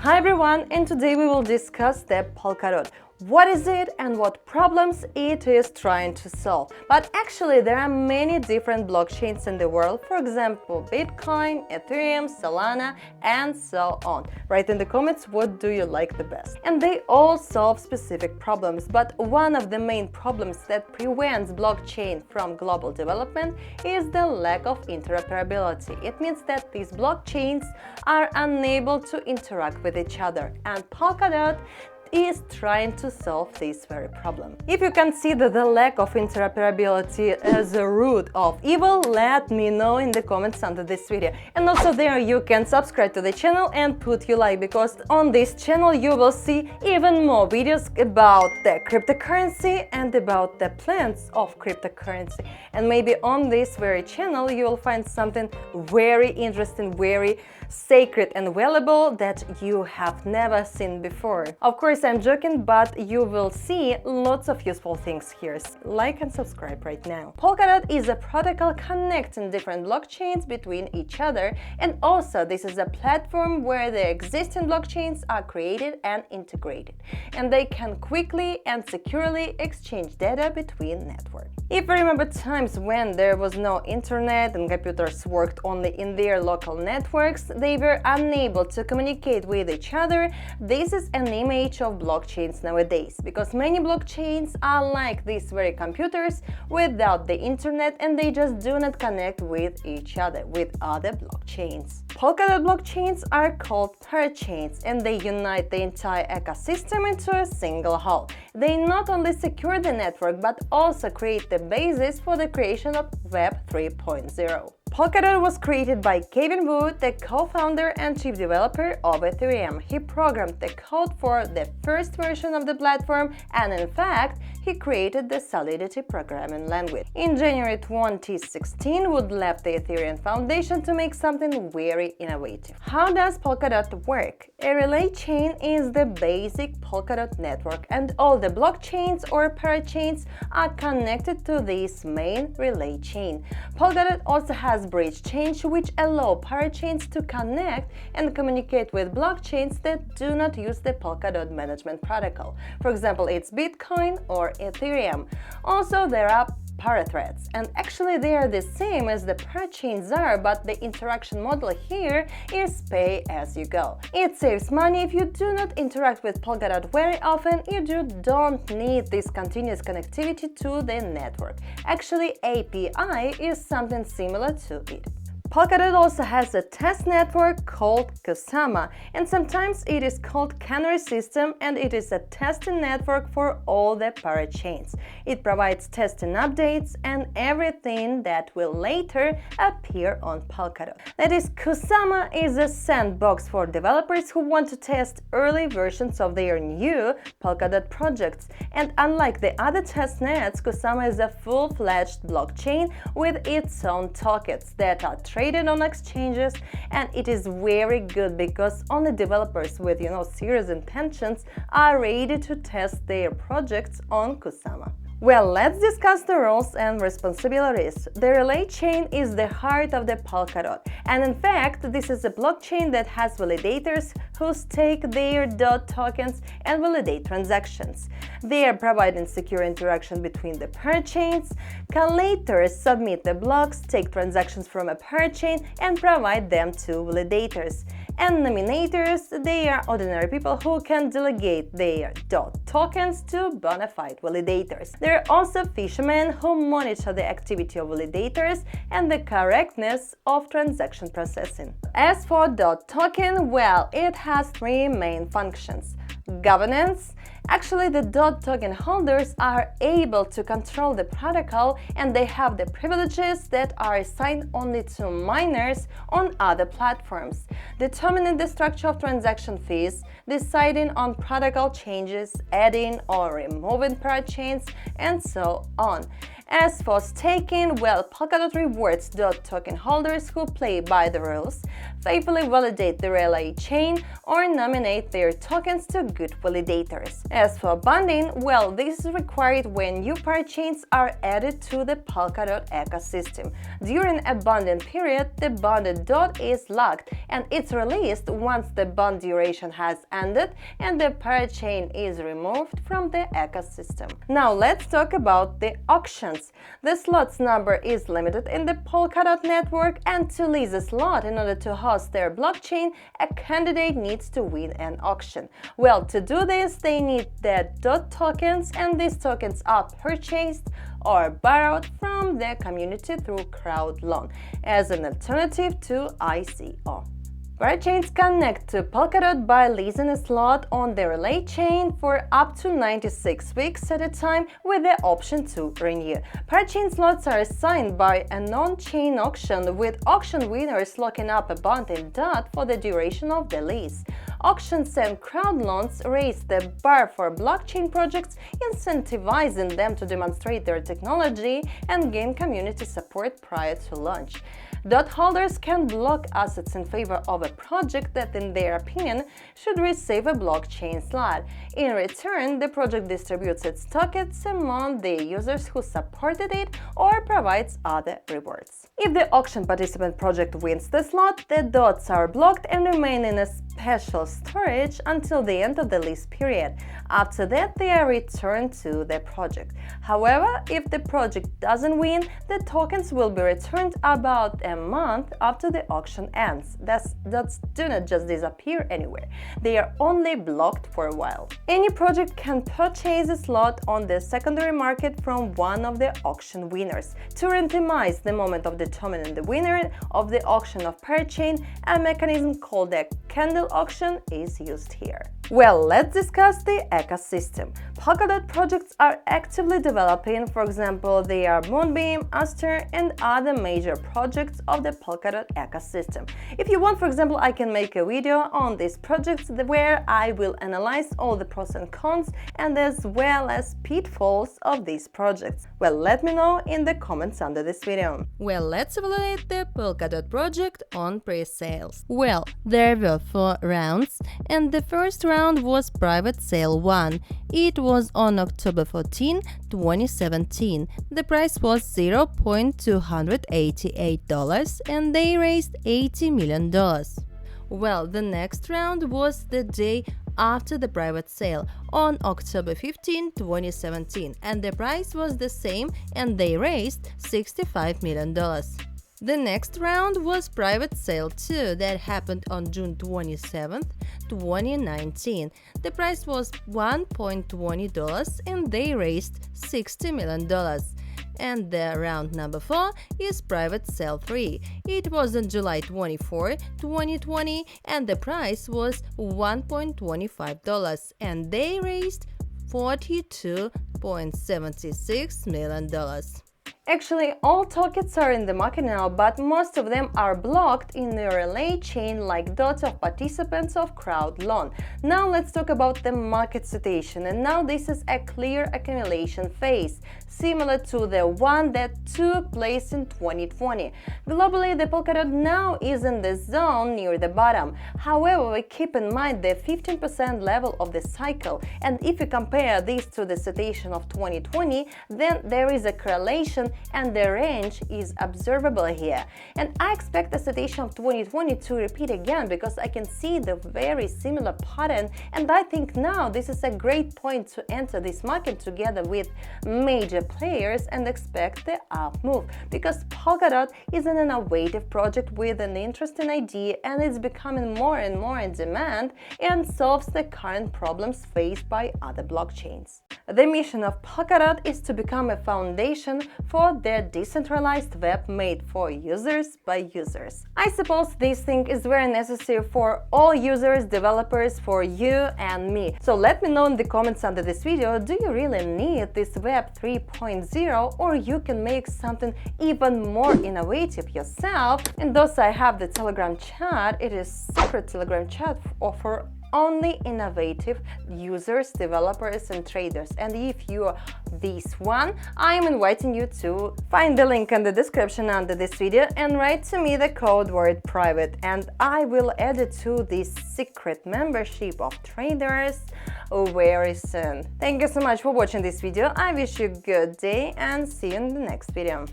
Hi everyone, and today we will discuss the Polkadot. What is it and what problems it is trying to solve? But actually there are many different blockchains in the world, for example Bitcoin, Ethereum, Solana and so on. Write in the comments what do you like the best. And they all solve specific problems, but one of the main problems that prevents blockchain from global development is the lack of interoperability. It means that these blockchains are unable to interact with each other, and Polkadot is trying to solve this very problem. If you consider the lack of interoperability as a root of evil, let me know in the comments under this video. And also there you can subscribe to the channel and put your like, because on this channel you will see even more videos about the cryptocurrency and about the plans of cryptocurrency. And maybe on this very channel you will find something very interesting, very sacred and valuable that you have never seen before. Of course, I'm joking, but you will see lots of useful things here. Like and subscribe right now. Polkadot is a protocol connecting different blockchains between each other, and also this is a platform where the existing blockchains are created and integrated, and they can quickly and securely exchange data between networks. If you remember times when there was no internet and computers worked only in their local networks, they were unable to communicate with each other. This is an image of blockchains nowadays, because many blockchains are like these very computers without the internet, and they just do not connect with each other, with other blockchains. Polkadot blockchains are called parachains, and they unite the entire ecosystem into a single whole. They not only secure the network, but also create the basis for the creation of Web 3.0. Polkadot was created by Kevin Wu, the co-founder and chief developer of Ethereum. He programmed the code for the first version of the platform, and in fact, he created the Solidity programming language. In January 2016, Wu left the Ethereum Foundation to make something very innovative. How does Polkadot work? A relay chain is the basic Polkadot network, and all the blockchains or parachains are connected to this main relay chain. Polkadot also has bridge chains, which allow parachains to connect and communicate with blockchains that do not use the Polkadot management protocol. For example, it's Bitcoin or Ethereum. Also, there are parathreads, and actually they are the same as the parachains are, but the interaction model here is pay as you go. It saves money if you do not interact with Polkadot very often. You don't need this continuous connectivity to the network. Actually, API is something similar to it. Polkadot also has a test network called Kusama, and sometimes it is called Canary System, and it is a testing network for all the parachains. It provides testing updates and everything that will later appear on Polkadot. That is, Kusama is a sandbox for developers who want to test early versions of their new Polkadot projects. And unlike the other testnets, Kusama is a full-fledged blockchain with its own tokens that are traded on exchanges, and it is very good because only developers with serious intentions are ready to test their projects on Kusama. Well, let's discuss the roles and responsibilities. The relay chain is the heart of the Polkadot, and in fact, this is a blockchain that has validators who stake their DOT tokens and validate transactions. They are providing secure interaction between the parachains. Collators submit the blocks, take transactions from a parachain, and provide them to validators. And nominators, they are ordinary people who can delegate their DOT tokens to bona fide validators. There are also fishermen who monitor the activity of validators and the correctness of transaction processing. As for DOT token, well, it has three main functions. Governance. Actually, the DOT token holders are able to control the protocol, and they have the privileges that are assigned only to miners on other platforms, determining the structure of transaction fees, deciding on protocol changes, adding or removing parachains, and so on. As for staking, well, Polkadot rewards DOT token holders who play by the rules, faithfully validate the relay chain, or nominate their tokens to good validators. As for bonding, well, this is required when new parachains are added to the Polkadot ecosystem. During a bonding period, the bonded DOT is locked and it's released once the bond duration has ended and the parachain is removed from the ecosystem. Now let's talk about the auctions. The slots number is limited in the Polkadot network, and to lease a slot in order to host their blockchain, a candidate needs to win an auction. Well, to do this, they need their DOT tokens, and these tokens are purchased or borrowed from the community through crowd loan as an alternative to ICO. Parachains connect to Polkadot by leasing a slot on the relay chain for up to 96 weeks at a time with the option to renew. Parachain slots are assigned by an on-chain auction, with auction winners locking up a bond in DOT for the duration of the lease. Auctions and crowd loans raise the bar for blockchain projects, incentivizing them to demonstrate their technology and gain community support prior to launch. DOT holders can block assets in favor of a project that, in their opinion, should receive a blockchain slot. In return, the project distributes its tokens among the users who supported it or provides other rewards. If the auction participant project wins the slot, the DOTs are blocked and remain in a special storage until the end of the lease period. After that, they are returned to the project. However, if the project doesn't win, the tokens will be returned about a month after the auction ends. Dots do not just disappear anywhere, they are only blocked for a while. Any project can purchase a slot on the secondary market from one of the auction winners. To randomize the moment of determining the winner of the auction of parachain, a mechanism called a candle auction is used here. Well, let's discuss the ecosystem. Polkadot projects are actively developing. For example, they are Moonbeam, Aster, and other major projects of the Polkadot ecosystem. If you want, for example, I can make a video on these projects where I will analyze all the pros and cons and as well as pitfalls of these projects. Well, let me know in the comments under this video. Well, let's evaluate the Polkadot project on pre-sales. Well, there were 4 rounds, and the first round was private sale 1. It was on October 14, 2017. The price was $0.288 and they raised $80 million. Well, the next round was the day after the private sale on October 15, 2017, and the price was the same and they raised $65 million. The next round was private sale 2 that happened on June 27, 2019. The price was $1.20 and they raised $60 million. And the round number 4 is private sale 3. It was on July 24, 2020 and the price was $1.25 and they raised $42.76 million. Actually, all tokens are in the market now, but most of them are blocked in the relay chain like DOT of participants of crowd loan. Now let's talk about the market situation, and now this is a clear accumulation phase, similar to the one that took place in 2020. Globally, the Polkadot now is in the zone near the bottom. However, we keep in mind the 15% level of the cycle, and if you compare this to the situation of 2020, then there is a correlation and the range is observable here. And I expect the situation of 2020 to repeat again because I can see the very similar pattern, and I think now this is a great point to enter this market together with major players and expect the up move, because Polkadot is an innovative project with an interesting idea and it's becoming more and more in demand and solves the current problems faced by other blockchains. The mission of Polkadot is to become a foundation for their decentralized web made for users by users. I suppose this thing is very necessary for all users, developers, for you and me. So let me know in the comments under this video, do you really need this Web 3.0, or you can make something even more innovative yourself? And thus I have the Telegram chat. It is separate Telegram chat for only innovative users, developers, and traders. And if you are this one, I am inviting you to find the link in the description under this video and write to me the code word private, and I will add it to this secret membership of traders very soon. Thank you so much for watching this video. I wish you a good day and see you in the next video.